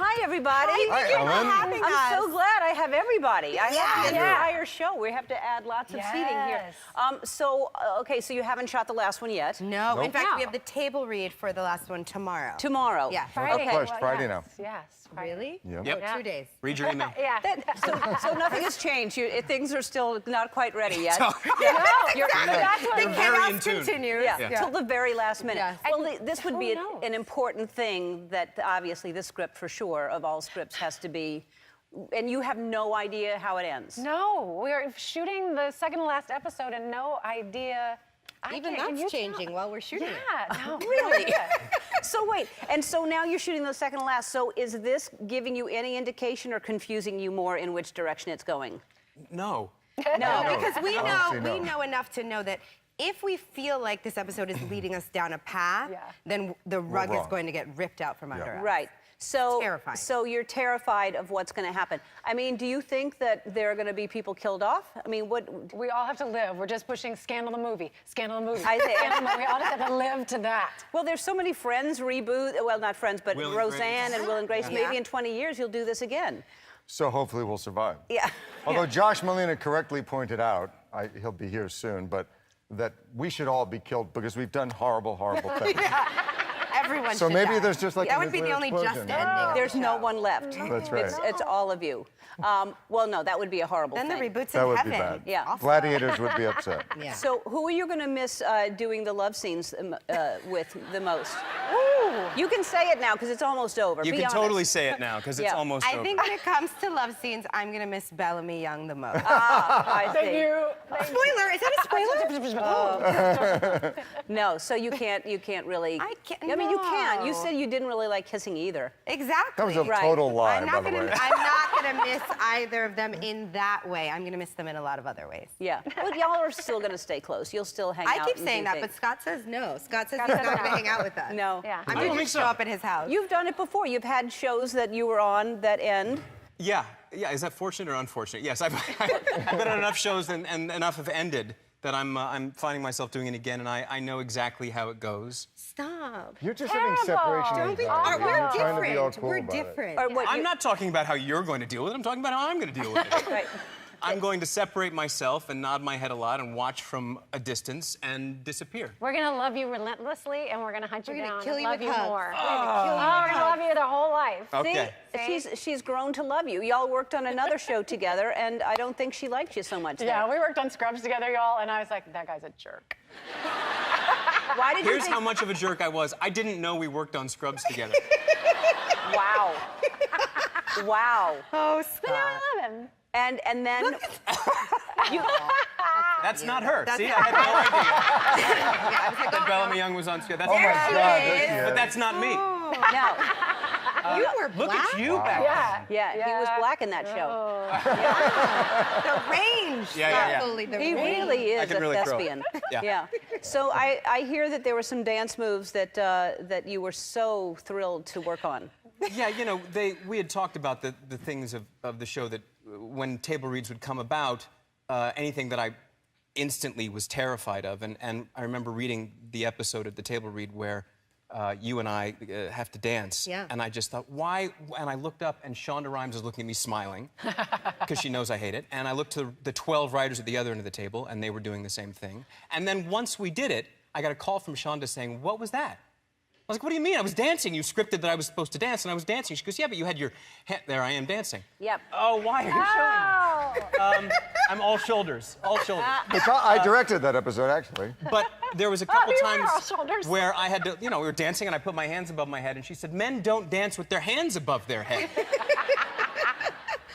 Hi, everybody. Hi, Ellen. I'm so glad I have everybody. I have the Yeah. entire show. We have to add lots of seating here. Okay, so you haven't shot the last one yet? No, in Nope. fact, we have the table read for the last one tomorrow. Tomorrow? Yeah. Friday. Okay. Friday now. Yes. Friday. Really? Yep. Yep. Oh, 2 days. Read your email. Yeah. So nothing has changed. Things are still not quite ready yet. No, that's what The You're very in chaos tune. continues. Yeah, till the very last minute. Yes. Well, this would be who knows? an important thing that obviously this script, for sure, of all scripts, has to be. And you have no idea how it ends. No, we're shooting the second to last episode and no idea. Even that's changing while we're shooting it. Yeah, no. Really? So wait, and so now you're shooting the second to last. So is this giving you any indication or confusing you more in which direction it's going? No. No. Because we Honestly, know no. we know enough to know that if we feel like this episode is leading us down a path, then the rug is wrong. going to get ripped out from under us. Right. So, Terrifying. So you're terrified of what's going to happen. I mean, do you think that there are going to be people killed off? I mean, what? We all have to live. We're just pushing Scandal the movie. Scandal the movie. I think- Scandal the movie. We all just have to live to that. Well, there's so many Friends reboot. Well, not Friends, but Will and Roseanne Grace. and Will and Grace. Yeah. Maybe in 20 years you'll do this again. So hopefully we'll survive. Yeah. Although Josh Molina correctly pointed out, he'll be here soon, but that we should all be killed because we've done horrible, horrible things. Everyone So should maybe die. there's just like that a would be the nuclear only explosion. just ending. of There's the no show. one left. That's right. It's all of you. Well, no, that would be a horrible Then thing. the reboots That in would heaven. be bad. Yeah. Awful. Gladiators would be upset. Yeah. So who are you going to miss doing the love scenes with the most? You can say it now because it's almost over. You Be can honest. totally say it now because it's Yeah. almost I over. think when it comes to love scenes, I'm going to miss Bellamy Young the most. I Thank see. you. Spoiler! Is that a spoiler? No, so you can't really. I can't- I mean, you can. You no. said you didn't really like kissing either. Exactly. That was a Right. total lie, I'm by not the gonna. way. I'm not gonna miss either of them in that way. I'm gonna miss them in a lot of other ways. Yeah. But y'all are still going to stay close. You'll still hang out. I keep and saying do that, but things. Scott says no. Scott says Scott he's says not no. gonna hang out with us. No. Yeah. I'm I don't gonna think just so. show up at his house. You've done it before. You've had shows that you were on that end. Yeah. Is that fortunate or unfortunate? Yes, I've been on enough shows and enough have ended that I'm finding myself doing it again, and I know exactly how it goes. Stop. You're just having separation Don't be. anxiety. We're You're trying to be all different. cool We're about it. different. Or what? I'm you- not talking about how you're going to deal with it. I'm talking about how I'm going to deal with it. Right. I'm going to separate myself and nod my head a lot and watch from a distance and disappear. We're gonna love you relentlessly, and we're gonna hunt you We're gonna down kill and you love with you hugs. more. We're gonna kill you Oh, we're with gonna love hugs. you their whole life. Okay. See, she's grown to love you. Y'all worked on another show together, and I don't think she liked you so much. Yeah, there. we worked on Scrubs together, y'all, and I was like, that guy's a jerk. Why did you Here's think? how much of a jerk I was. I didn't know we worked on Scrubs together. Wow. Wow. Oh, But now Scott. I love him. And then you. That's not her. That's See, not I had no idea Yeah, I was like, that oh, Bellamy Young was on Scrubs. That's Oh my not her. God. is. that's- But that's not me. No. you were Look black. at you back then. Yeah. Yeah, he was black in that show. The range. Yeah. Totally the He range. really I is can a really throw. thespian. Yeah. So I hear that there were some dance moves that you were so thrilled to work on. Yeah, you know, we had talked about the things of the show that when table reads would come about, anything that I instantly was terrified of. And I remember reading the episode at the table read where you and I have to dance. Yeah. And I just thought, why? And I looked up and Shonda Rhimes was looking at me smiling because she knows I hate it. And I looked to the 12 writers at the other end of the table and they were doing the same thing. And then once we did it, I got a call from Shonda saying, what was that? I was like, what do you mean? I was dancing. You scripted that I was supposed to dance, and I was dancing. She goes, yeah, but you had your hand. There I am dancing. Yep. Oh, why are you showing me? I'm all shoulders, all shoulders. I directed that episode, actually. But there was a couple you were all times shoulders. where I had to, you know, we were dancing, and I put my hands above my head, and she said, men don't dance with their hands above their head.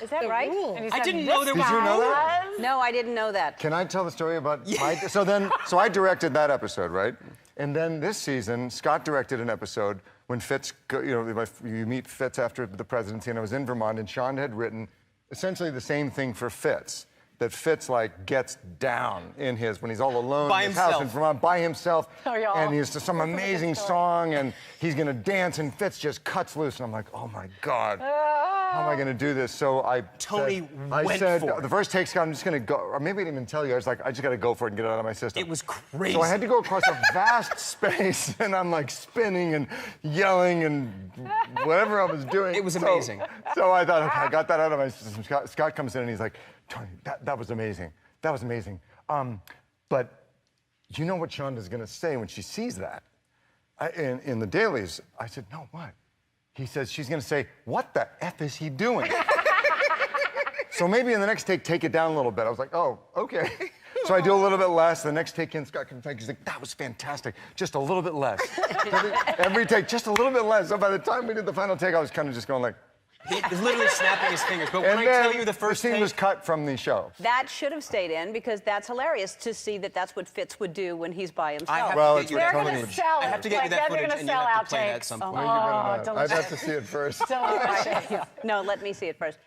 Is that right? Rule. And he I said, didn't know there Did was you know a that? No, I didn't know that. Can I tell the story about my... So I directed that episode, right? And then this season, Scott directed an episode when Fitz, you meet Fitz after the presidency, and I was in Vermont, and Sean had written essentially the same thing for Fitz. That Fitz, like, gets down in when he's all alone By in his house in himself. Vermont by himself. Oh, y'all. And he's some amazing song, and he's gonna dance, and Fitz just cuts loose, and I'm like, oh my God. how am I going to do this? So Tony went said, for it. the first take, Scott, I'm just going to go, or maybe I didn't even tell you. I was like, I just got to go for it and get it out of my system. It was crazy. So I had to go across a vast space, and I'm like spinning and yelling and whatever I was doing. It was amazing. So I thought, okay, I got that out of my system. Scott comes in and he's like, Tony, that was amazing. That was amazing. But you know what Shonda's going to say when she sees that? In the dailies, I said, no, what? He says, she's going to say, what the F is he doing? So maybe in the next take it down a little bit. I was like, oh, okay. So I do a little bit less. The next take in, Scott comes back. He's like, that was fantastic. Just a little bit less. Every take, just a little bit less. So by the time we did the final take, I was kind of just going like... He was literally snapping his fingers. But when And I then tell you the first scene take... was cut from the show. That should have stayed in because that's hilarious to see that that's what Fitz would do when he's by himself. I have Well, to it's get you They're that Tony gonna would- footage. sell I have to get you that they're footage, gonna and you sell have to play it outtakes. at some Oh, point. I'd delicious. have to see it first. No, let me see it first.